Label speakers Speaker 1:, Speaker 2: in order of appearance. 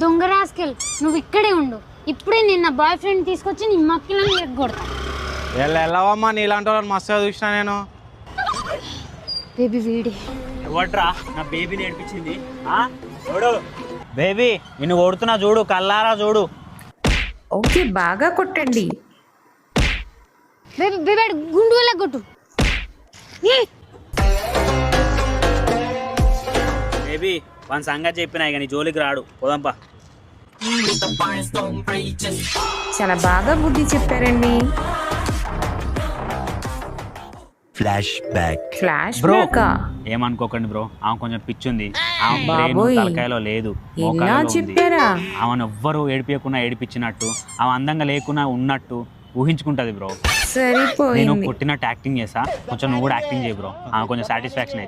Speaker 1: దొంగ రాస్కెల్, నువ్వు ఇక్కడే ఉండు. ఇప్పుడే నిన్న బాయ్ ఫ్రెండ్ తీసుకొచ్చి నీ మక్కిలను ఎగ్గొడతా.
Speaker 2: వెళ్ళవమ్మా, నీలాంటి వాళ్ళని మస్తుగా చూసిన నేను.
Speaker 1: బేబీ వీడి
Speaker 3: ఎవట్రా నా బేబీని ఏడిపించింది? చూడు బేబీ, నిన్ను కొడుతున్నా చూడు, కల్లారా చూడు.
Speaker 4: ఓకే, బాగా కొట్టండి.
Speaker 1: బేబీ బేబీ గుండు వల్ల కొట్టు.
Speaker 3: బేబీ వన్ సంగతి చెప్పినా ఇక నీ జోలికి రాడు, పోదాంపా.
Speaker 4: చాలా బాగా బుద్ధి చెప్పారండి.
Speaker 5: Flash back.
Speaker 4: ఫ్లాష్
Speaker 3: బ్రో
Speaker 4: బ్యాకా?
Speaker 3: ఏమనుకోకండి బ్రో, ఆమె కొంచెం పిచ్చుంది. ఆమె
Speaker 4: బాబోయ్.
Speaker 3: తలకాయలో లేదు,
Speaker 4: ఇలా
Speaker 3: మోకాలలో ఉంది.
Speaker 4: చెప్పారా?
Speaker 3: ఆమెను ఎవ్వరు ఏడిపించకుండా ఏడిపించినట్టు, ఆమె అందంగా లేకున్నా ఉన్నట్టు ఊహించుకుంటది బ్రో. నేను
Speaker 4: సరిపోయింది.
Speaker 3: కొట్టినట్టు యాక్టింగ్ చేసా, కొంచెం నువ్వు కూడా యాక్టింగ్ చేయి బ్రో, ఆమె కొంచెం సాటిస్ఫాక్షన్.